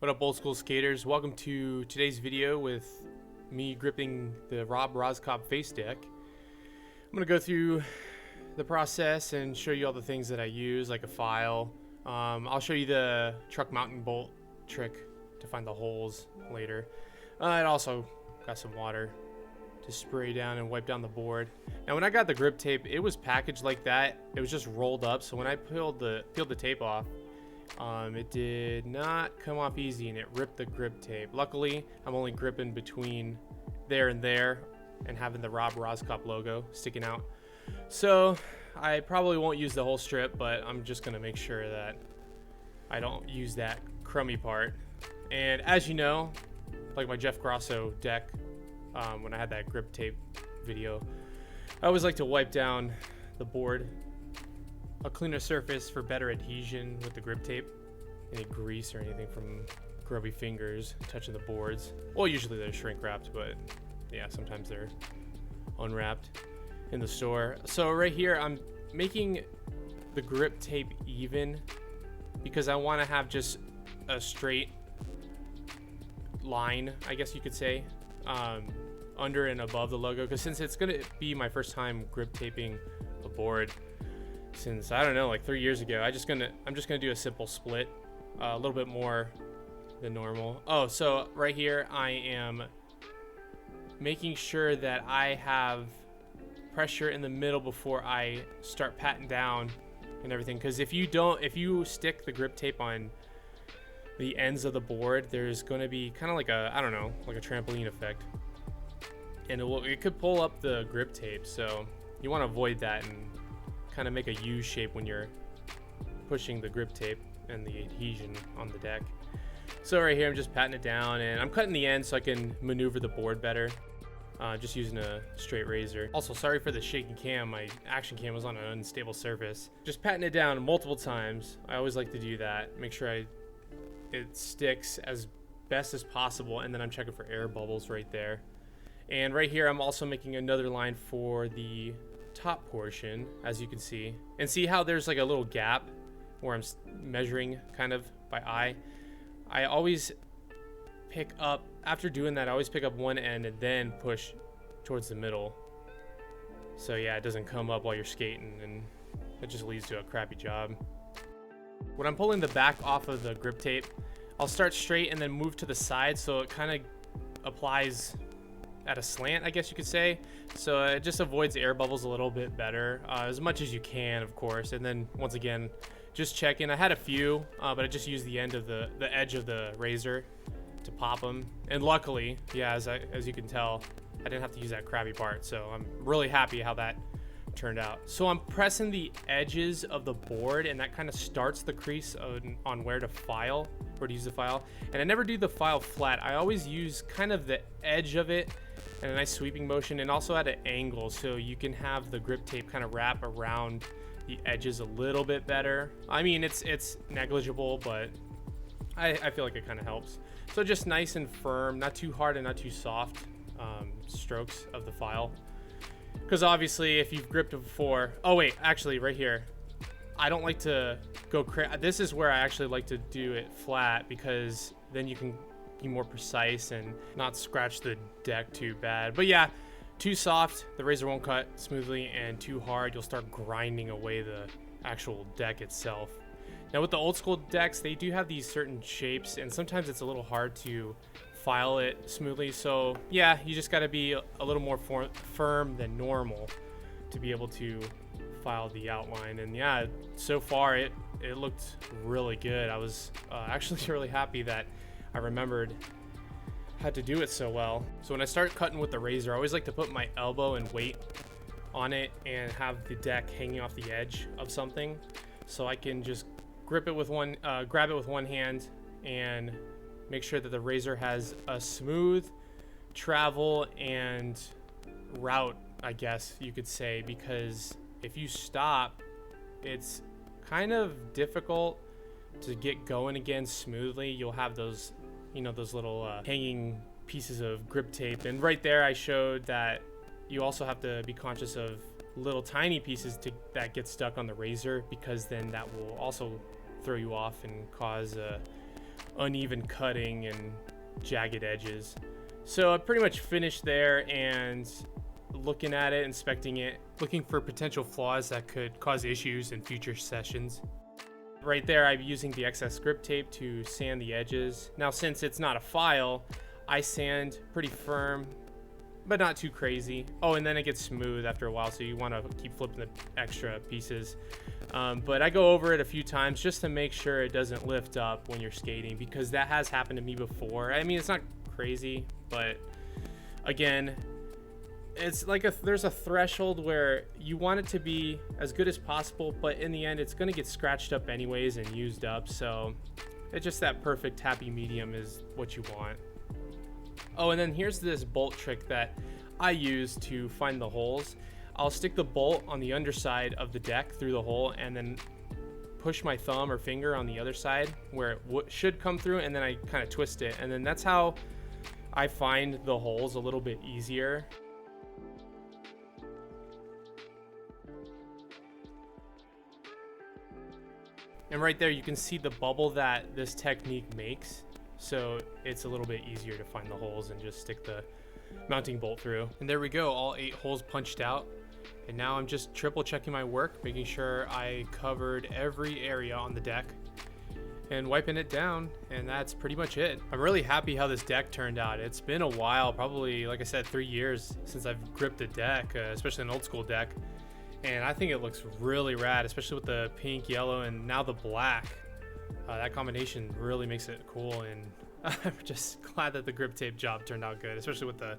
What up, old school skaters? Welcome to today's video with me gripping the Roskopp face deck. I'm gonna go through the process and show you all the things that I use, like a file. I'll show you the truck mounting bolt trick to find the holes later. And also got some water to spray down and wipe down the board. Now, when I got the grip tape, it was packaged like that. It was just rolled up. So when I peeled the tape off, it did not come off easy and it ripped the grip tape. Luckily, I'm only gripping between there and there and having the Roskopp logo sticking out. So I probably won't use the whole strip, but I'm just gonna make sure that I don't use that crummy part. And as you know, like my Jeff Grosso deck, when I had that grip tape video, I always like to wipe down the board, a cleaner surface for better adhesion with the grip tape. Any grease or anything from grubby fingers touching the boards. Well, usually they're shrink wrapped, but yeah, sometimes they're unwrapped in the store. So right here, I'm making the grip tape even because I want to have just a straight line, I guess you could say, under and above the logo. Because since it's gonna be my first time grip taping a board since, I don't know, like 3 years ago, I'm just gonna do a simple split, a little bit more than normal. Oh, so right here I am making sure that I have pressure in the middle before I start patting down and everything, because if you stick the grip tape on the ends of the board, there's going to be kind of like a, I don't know, like a trampoline effect, and it could pull up the grip tape. So you want to avoid that and kind of make a U shape when you're pushing the grip tape and the adhesion on the deck. So right here I'm just patting it down and I'm cutting the end so I can maneuver the board better, just using a straight razor. Also, sorry for the shaky cam, my action cam was on an unstable surface. Just patting it down multiple times. I always like to do that, make sure it sticks as best as possible, and then I'm checking for air bubbles right there. And right here I'm also making another line for the top portion, as you can see, and see how there's like a little gap where I'm measuring kind of by eye. I always pick up, after doing that, I always pick up one end and then push towards the middle, so yeah, it doesn't come up while you're skating, and it just leads to a crappy job. When I'm pulling the back off of the grip tape, I'll start straight and then move to the side, so it kind of applies at a slant, I guess you could say, so it just avoids air bubbles a little bit better, as much as you can, of course. And then once again, just checking. I had a few, but I just used the end of the edge of the razor to pop them, and luckily, yeah, as you can tell, I didn't have to use that crappy part, so I'm really happy how that turned out. So I'm pressing the edges of the board, and that kind of starts the crease on where to use the file. And I never do the file flat. I always use kind of the edge of it and a nice sweeping motion, and also at an angle, so you can have the grip tape kind of wrap around the edges a little bit better. I mean, it's negligible, but I feel like it kind of helps. So just nice and firm, not too hard and not too soft strokes of the file. Because obviously, if you've gripped it before, oh wait, actually right here, I don't like to go this is where I actually like to do it flat, because then you can be more precise and not scratch the deck too bad. But yeah, too soft, the razor won't cut smoothly, and too hard, you'll start grinding away the actual deck itself. Now with the old school decks, they do have these certain shapes, and sometimes it's a little hard to file it smoothly. So yeah, you just got to be a little more firm than normal to be able to file the outline. And yeah, so far it looked really good. I was actually really happy that I remembered how to do it so well. So when I start cutting with the razor, I always like to put my elbow and weight on it and have the deck hanging off the edge of something, so I can just grab it with one hand and make sure that the razor has a smooth travel and route, I guess you could say, because if you stop, it's kind of difficult to get going again smoothly. You'll have those, those little hanging pieces of grip tape, and right there I showed that you also have to be conscious of little tiny pieces that get stuck on the razor, because then that will also throw you off and cause uneven cutting and jagged edges. So I pretty much finished there, and looking at it, inspecting it, looking for potential flaws that could cause issues in future sessions. Right there, I'm using the excess grip tape to sand the edges. Now, since it's not a file, I sand pretty firm, but not too crazy. Oh, and then it gets smooth after a while, so you want to keep flipping the extra pieces. But I go over it a few times just to make sure it doesn't lift up when you're skating, because that has happened to me before. I mean, it's not crazy, but again, it's like there's a threshold where you want it to be as good as possible, but in the end it's going to get scratched up anyways and used up. So it's just that perfect happy medium is what you want. Oh, and then here's this bolt trick that I use to find the holes. I'll stick the bolt on the underside of the deck through the hole, and then push my thumb or finger on the other side where it should come through, and then I kind of twist it, and then that's how I find the holes a little bit easier. And right there you can see the bubble that this technique makes, so it's a little bit easier to find the holes and just stick the mounting bolt through. And there we go, all 8 holes punched out. And now I'm just triple checking my work, making sure I covered every area on the deck and wiping it down, and that's pretty much it. I'm really happy how this deck turned out. It's been a while, probably, like I said, 3 years since I've gripped a deck, especially an old school deck. And I think it looks really rad, especially with the pink, yellow, and now the black. That combination really makes it cool, and I'm just glad that the grip tape job turned out good, especially with the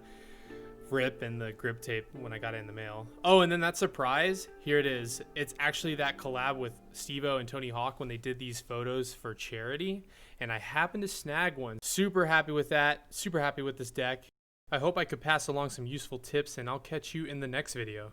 rip and the grip tape when I got it in the mail. Oh, and then that surprise, here it is. It's actually that collab with Steve-O and Tony Hawk when they did these photos for charity, and I happened to snag one. Super happy with that, super happy with this deck. I hope I could pass along some useful tips, and I'll catch you in the next video.